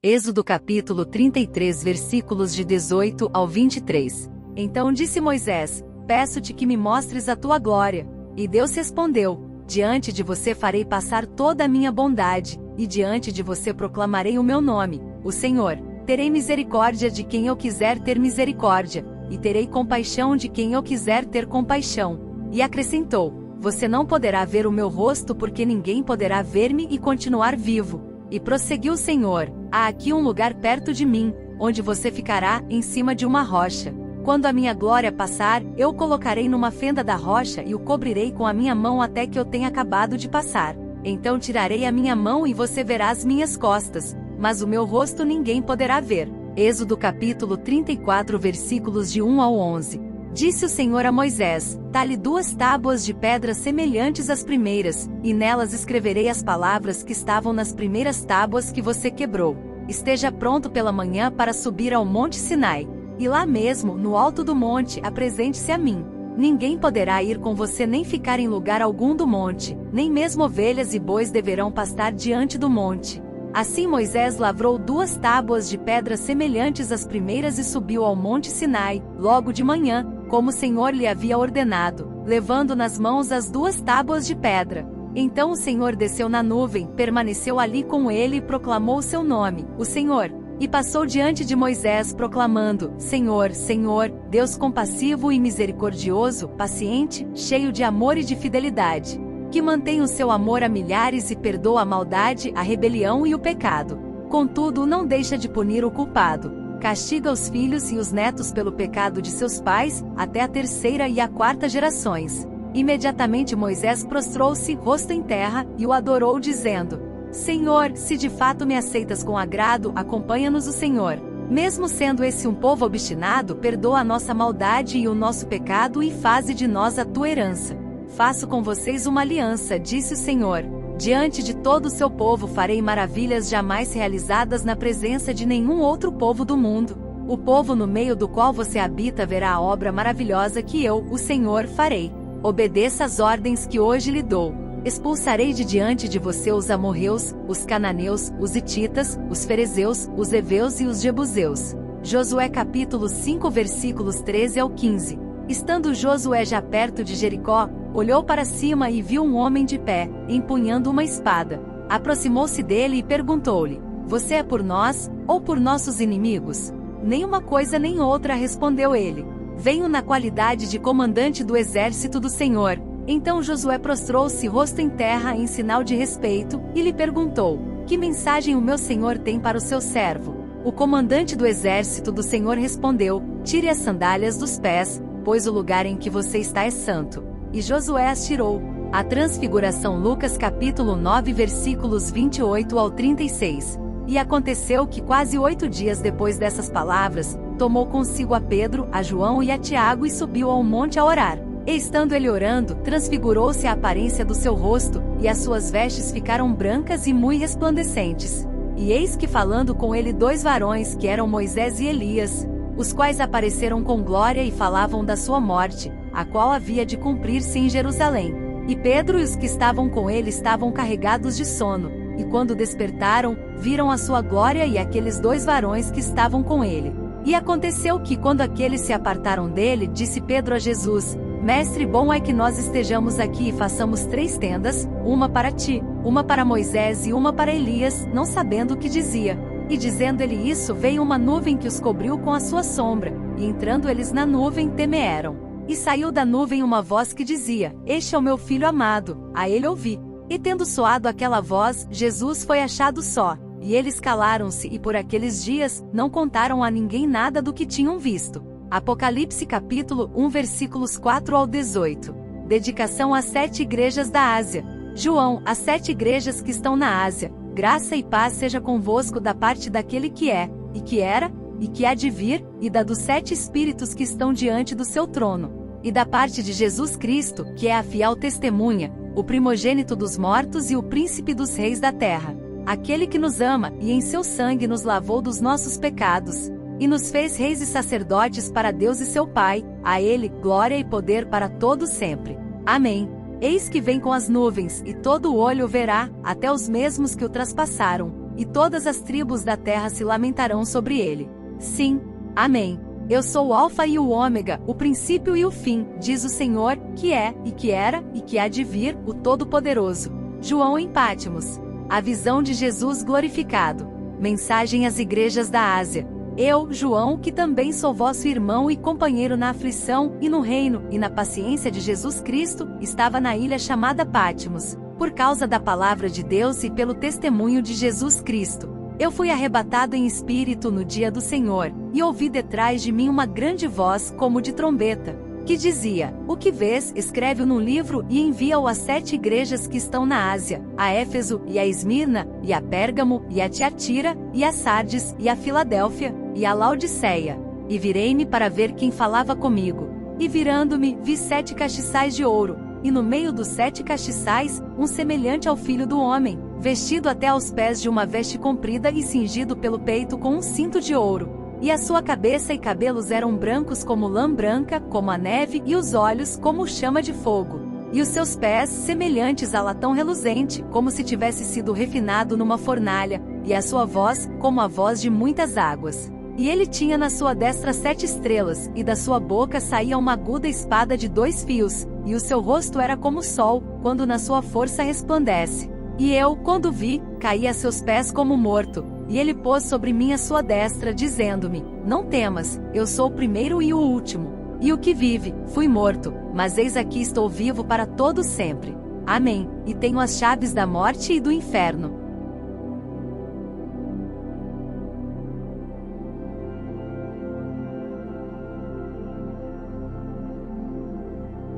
Êxodo capítulo 33 versículos de 18 ao 23. Então disse Moisés: Peço-te que me mostres a tua glória. E Deus respondeu: Diante de você farei passar toda a minha bondade, e diante de você proclamarei o meu nome, o Senhor. Terei misericórdia de quem eu quiser ter misericórdia, e terei compaixão de quem eu quiser ter compaixão. E acrescentou: Você não poderá ver o meu rosto porque ninguém poderá ver-me e continuar vivo. E prosseguiu o Senhor: Há aqui um lugar perto de mim, onde você ficará, em cima de uma rocha. Quando a minha glória passar, eu o colocarei numa fenda da rocha e o cobrirei com a minha mão até que eu tenha acabado de passar. Então tirarei a minha mão e você verá as minhas costas, mas o meu rosto ninguém poderá ver. Êxodo capítulo 34 versículos de 1 ao 11. Disse o Senhor a Moisés: Tale 2 tábuas de pedra semelhantes às primeiras, e nelas escreverei as palavras que estavam nas primeiras tábuas que você quebrou. Esteja pronto pela manhã para subir ao monte Sinai. E lá mesmo, no alto do monte, apresente-se a mim. Ninguém poderá ir com você nem ficar em lugar algum do monte, nem mesmo ovelhas e bois deverão pastar diante do monte. Assim Moisés lavrou 2 tábuas de pedra semelhantes às primeiras e subiu ao monte Sinai, logo de manhã, como o Senhor lhe havia ordenado, levando nas mãos as 2 tábuas de pedra. Então o Senhor desceu na nuvem, permaneceu ali com ele e proclamou o seu nome, o Senhor. E passou diante de Moisés proclamando: Senhor, Senhor, Deus compassivo e misericordioso, paciente, cheio de amor e de fidelidade, que mantém o seu amor a milhares e perdoa a maldade, a rebelião e o pecado. Contudo, não deixa de punir o culpado. Castiga os filhos e os netos pelo pecado de seus pais, até a 3ª e a 4ª gerações. Imediatamente Moisés prostrou-se, rosto em terra, e o adorou dizendo: Senhor, se de fato me aceitas com agrado, acompanha-nos o Senhor. Mesmo sendo esse um povo obstinado, perdoa a nossa maldade e o nosso pecado e faze de nós a tua herança. Faço com vocês uma aliança, disse o Senhor. Diante de todo o seu povo farei maravilhas jamais realizadas na presença de nenhum outro povo do mundo. O povo no meio do qual você habita verá a obra maravilhosa que eu, o Senhor, farei. Obedeça às ordens que hoje lhe dou. Expulsarei de diante de você os amorreus, os cananeus, os hititas, os ferezeus, os heveus e os jebuseus. Josué capítulo 5 versículos 13 ao 15. Estando Josué já perto de Jericó, olhou para cima e viu um homem de pé, empunhando uma espada. Aproximou-se dele e perguntou-lhe: Você é por nós, ou por nossos inimigos? Nem uma coisa nem outra, respondeu ele. Venho na qualidade de comandante do exército do Senhor. Então Josué prostrou-se rosto em terra em sinal de respeito, e lhe perguntou: Que mensagem o meu senhor tem para o seu servo? O comandante do exército do Senhor respondeu: Tire as sandálias dos pés, pois o lugar em que você está é santo. E Josué as tirou. A transfiguração. Lucas capítulo 9 versículos 28 ao 36. E aconteceu que quase 8 dias depois dessas palavras, tomou consigo a Pedro, a João e a Tiago e subiu ao monte a orar. E estando ele orando, transfigurou-se a aparência do seu rosto, e as suas vestes ficaram brancas e muito resplandecentes. E eis que falando com ele 2 varões que eram Moisés e Elias, os quais apareceram com glória e falavam da sua morte, a qual havia de cumprir-se em Jerusalém. E Pedro e os que estavam com ele estavam carregados de sono, e quando despertaram, viram a sua glória e aqueles 2 varões que estavam com ele. E aconteceu que quando aqueles se apartaram dele, disse Pedro a Jesus: Mestre, bom é que nós estejamos aqui e façamos 3 tendas, uma para ti, uma para Moisés e uma para Elias, não sabendo o que dizia. E dizendo ele isso, veio uma nuvem que os cobriu com a sua sombra, e entrando eles na nuvem, temeram. E saiu da nuvem uma voz que dizia: Este é o meu filho amado, a ele ouvi. E tendo soado aquela voz, Jesus foi achado só. E eles calaram-se e por aqueles dias, não contaram a ninguém nada do que tinham visto. Apocalipse capítulo 1 versículos 4 ao 18. Dedicação às 7 igrejas da Ásia. João, às 7 igrejas que estão na Ásia, graça e paz seja convosco da parte daquele que é, e que era, e que há de vir, e da dos 7 espíritos que estão diante do seu trono, e da parte de Jesus Cristo, que é a fiel testemunha, o primogênito dos mortos e o príncipe dos reis da terra. Aquele que nos ama, e em seu sangue nos lavou dos nossos pecados, e nos fez reis e sacerdotes para Deus e seu Pai, a ele, glória e poder para todos sempre. Amém. Eis que vem com as nuvens, e todo o olho o verá, até os mesmos que o traspassaram, e todas as tribos da terra se lamentarão sobre ele. Sim, amém. Eu sou o Alfa e o Ômega, o princípio e o fim, diz o Senhor, que é, e que era, e que há de vir, o Todo-Poderoso. João em Pátimos. A visão de Jesus glorificado. Mensagem às igrejas da Ásia. Eu, João, que também sou vosso irmão e companheiro na aflição, e no reino, e na paciência de Jesus Cristo, estava na ilha chamada Pátimos, por causa da palavra de Deus e pelo testemunho de Jesus Cristo. Eu fui arrebatado em espírito no dia do Senhor, e ouvi detrás de mim uma grande voz como de trombeta, que dizia: O que vês, escreve-o num livro e envia-o às 7 igrejas que estão na Ásia, a Éfeso, e a Esmirna, e a Pérgamo, e a Tiatira, e a Sardes, e a Filadélfia, e a Laodiceia. E virei-me para ver quem falava comigo. E virando-me, vi 7 castiçais de ouro, e no meio dos 7 castiçais, um semelhante ao Filho do Homem, vestido até aos pés de uma veste comprida e cingido pelo peito com um cinto de ouro. E a sua cabeça e cabelos eram brancos como lã branca, como a neve, e os olhos como chama de fogo. E os seus pés semelhantes a latão reluzente, como se tivesse sido refinado numa fornalha, e a sua voz, como a voz de muitas águas. E ele tinha na sua destra 7 estrelas, e da sua boca saía uma aguda espada de 2 fios, e o seu rosto era como o sol, quando na sua força resplandece. E eu, quando vi, caí a seus pés como morto. E ele pôs sobre mim a sua destra, dizendo-me: Não temas, eu sou o primeiro e o último. E o que vive, fui morto, mas eis aqui estou vivo para todo sempre. Amém. E tenho as chaves da morte e do inferno.